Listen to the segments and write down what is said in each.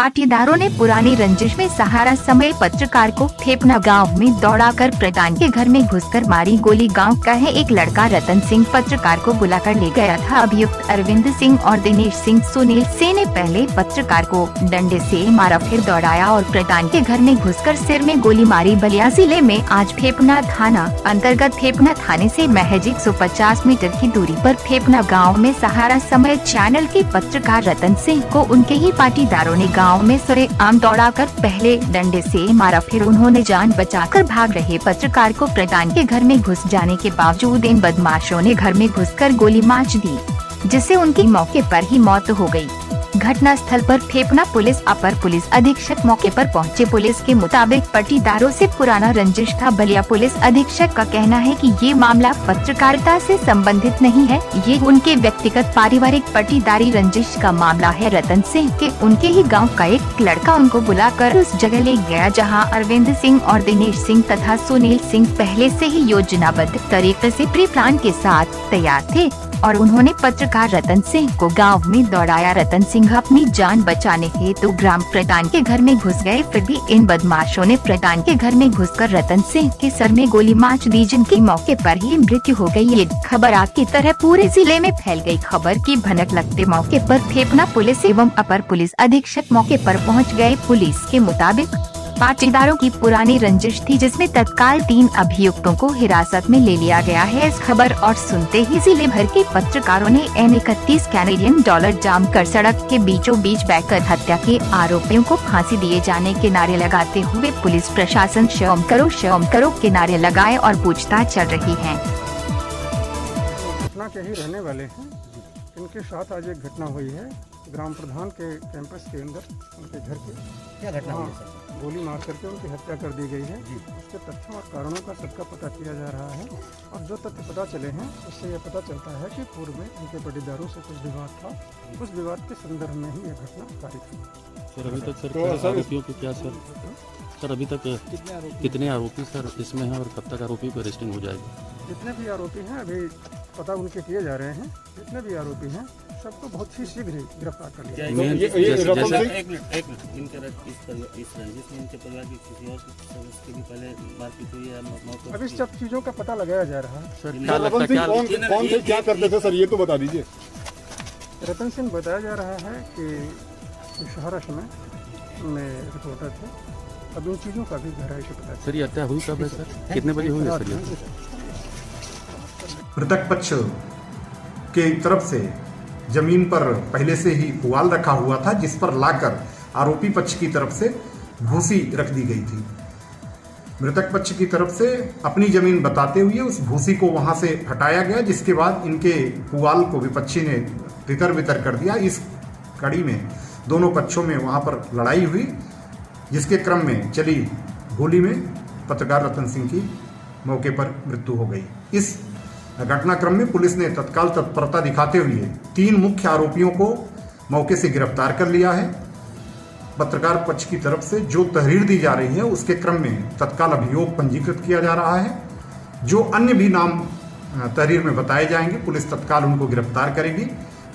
पाटीदारों ने पुरानी रंजिश में सहारा समय पत्रकार को फेफना गांव में दौड़ाकर प्रधान के घर में घुसकर मारी गोली। गांव का है एक लड़का रतन सिंह पत्रकार को बुलाकर ले गया था। अभियुक्त अरविंद सिंह और दिनेश सिंह सुनील से ने पहले पत्रकार को डंडे से मारा, फिर दौड़ाया और प्रधान के घर में घुसकर सिर में गोली मारी। बलिया जिले में आज फेफना थाना अंतर्गत फेफना थाने से महज 150 मीटर की दूरी पर फेफना गाँव में सहारा समय चैनल के पत्रकार रतन सिंह को उनके ही पाटीदारों ने गांव में सरेआम दौड़ाकर पहले डंडे से मारा, फिर उन्होंने जान बचाकर भाग रहे पत्रकार को प्रधान के घर में घुस जाने के बावजूद इन बदमाशों ने घर में घुसकर गोली मार दी, जिससे उनकी मौके पर ही मौत हो गई। घटना स्थल पर फेफना पुलिस अपर पुलिस अधीक्षक मौके पर पहुंचे। पुलिस के मुताबिक पाटीदारों से पुराना रंजिश था। बलिया पुलिस अधीक्षक का कहना है कि ये मामला पत्रकारिता से संबंधित नहीं है, ये उनके व्यक्तिगत पारिवारिक पाटीदारी रंजिश का मामला है। रतन सिंह के उनके ही गांव का एक लड़का उनको बुलाकर उस जगह ले गया जहां अरविंद सिंह और दिनेश सिंह तथा सुनील सिंह पहले से ही योजनाबद्ध तरीके से प्री प्लान के साथ तैयार थे और उन्होंने पत्रकार रतन सिंह को गांव में दौड़ाया। रतन सिंह अपनी जान बचाने हेतु ग्राम प्रधान के घर में घुस गए, फिर भी इन बदमाशों ने प्रधान के घर में घुसकर रतन सिंह के सर में गोली मार दी, जिनकी मौके पर ही मृत्यु हो गई। ये खबर आग की तरह पूरे जिले में फैल गई। खबर की भनक लगते मौके पर फेफना पुलिस एवं अपर पुलिस अधीक्षक मौके पर पहुँच गए। पुलिस के मुताबिक पाटीदारों की पुरानी रंजिश थी, जिसमें तत्काल 3 अभियुक्तों को हिरासत में ले लिया गया है। इस खबर और सुनते ही जिले भर के पत्रकारों ने $31 कैनेडियन जाम कर सड़क के बीचों बीच बैठकर हत्या के आरोपियों को फांसी दिए जाने के नारे लगाते हुए पुलिस प्रशासन शर्म करो के नारे लगाए और पूछताछ चल रही है। घटना के ही रहने वाले हैं, इनके साथ आज एक घटना हुई है ग्राम प्रधान के कैंपस के अंदर। उनके घर के क्या घटना हुई सर? गोली मार करके उनकी हत्या कर दी गई है। उसके तथ्यों और कारणों का सबका पता किया जा रहा है और जो तथ्य पता चले हैं उससे यह पता चलता है कि पूर्व में उनके पाटीदारों से कुछ विवाद था। उस विवाद के संदर्भ में ही यह घटना कारित हुई। सर अभी तक सर आरोपियों को क्या सर अभी तक कितने आरोपी सर इसमें हैं और कब तक आरोपी को अरेस्टिंग हो जाएगी? जितने भी आरोपी हैं अभी पता उनके किए जा रहे हैं। जितने भी आरोपी हैं सबको बहुत ही शीघ्र गिरफ्तार कर लिया। अभी सब चीजों का पता लगाया जा रहा है। कौन थे, क्या करते थे सर, ये तो बता दीजिए। रतन सिंह बताया जा रहा है कि सहारा समय में रिपोर्टर थे। अब इन चीजों का भी गहराई से पता। सर ये हत्या हुई कब है सर, कितने बजे हुई है सर? मृतक पक्ष के तरफ से जमीन पर पहले से ही पुआल रखा हुआ था, जिस पर लाकर आरोपी पक्ष की तरफ से भूसी रख दी गई थी। मृतक पक्ष की तरफ से अपनी जमीन बताते हुए उस भूसी को वहां से हटाया गया, जिसके बाद इनके पुआल को विपक्षी ने तितर बितर कर दिया। इस कड़ी में दोनों पक्षों में वहां पर लड़ाई हुई, जिसके क्रम में चली गोली में पत्रकार रतन सिंह की मौके पर मृत्यु हो गई। इस घटनाक्रम में पुलिस ने तत्काल तत्परता दिखाते हुए 3 मुख्य आरोपियों को मौके से गिरफ्तार कर लिया है। पत्रकार पक्ष की तरफ से जो तहरीर दी जा रही है उसके क्रम में तत्काल अभियोग पंजीकृत किया जा रहा है। जो अन्य भी नाम तहरीर में बताए जाएंगे पुलिस तत्काल उनको गिरफ्तार करेगी।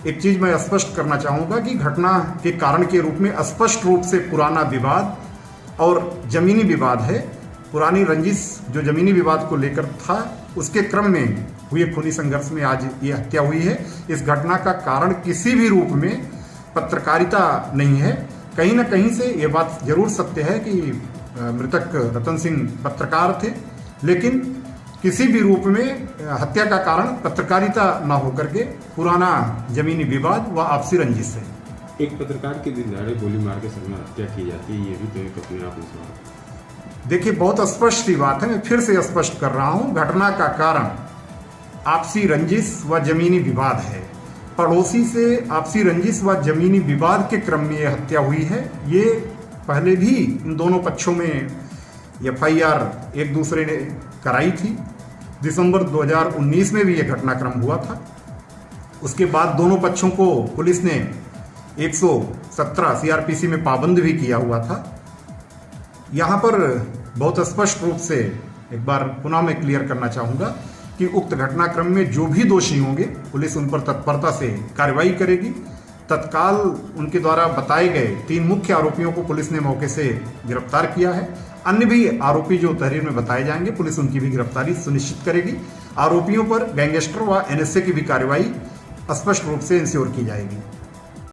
एक चीज मैं स्पष्ट करना चाहूंगा कि घटना के कारण के रूप में स्पष्ट रूप से पुराना विवाद और जमीनी विवाद है। पुरानी रंजिश जो जमीनी विवाद को लेकर था, उसके क्रम में हुए खूनी संघर्ष में आज ये हत्या हुई है। इस घटना का कारण किसी भी रूप में पत्रकारिता नहीं है। कहीं न कहीं से ये बात जरूर सत्य है कि मृतक रतन सिंह पत्रकार थे, लेकिन किसी भी रूप में हत्या का कारण पत्रकारिता न होकर के पुराना जमीनी विवाद व आपसी रंजिश है। एक पत्रकार की दिन दहाड़े गोली मार के सर में हत्या की जाती है, ये भी तो एक अपने आप में देखिए बहुत स्पष्ट ही बात है। मैं फिर से स्पष्ट कर रहा हूं, घटना का कारण आपसी रंजिश व जमीनी विवाद है। पड़ोसी से आपसी रंजिश व जमीनी विवाद के क्रम में यह हत्या हुई है। ये पहले भी इन दोनों पक्षों में FIR एक दूसरे ने कराई थी। दिसंबर 2019 में भी यह घटनाक्रम हुआ था। उसके बाद दोनों पक्षों को पुलिस ने 117 CRPC में पाबंद भी किया हुआ था। यहाँ पर बहुत स्पष्ट रूप से एक बार पुनः मैं क्लियर करना चाहूँगा कि उक्त घटनाक्रम में जो भी दोषी होंगे पुलिस उन पर तत्परता से कार्रवाई करेगी। तत्काल उनके द्वारा बताए गए 3 मुख्य आरोपियों को पुलिस ने मौके से गिरफ्तार किया है। अन्य भी आरोपी जो तहरीर में बताए जाएंगे, पुलिस उनकी भी गिरफ्तारी सुनिश्चित करेगी। आरोपियों पर गैंगस्टर व NSA की भी कार्रवाई स्पष्ट रूप से इंश्योर की जाएगी।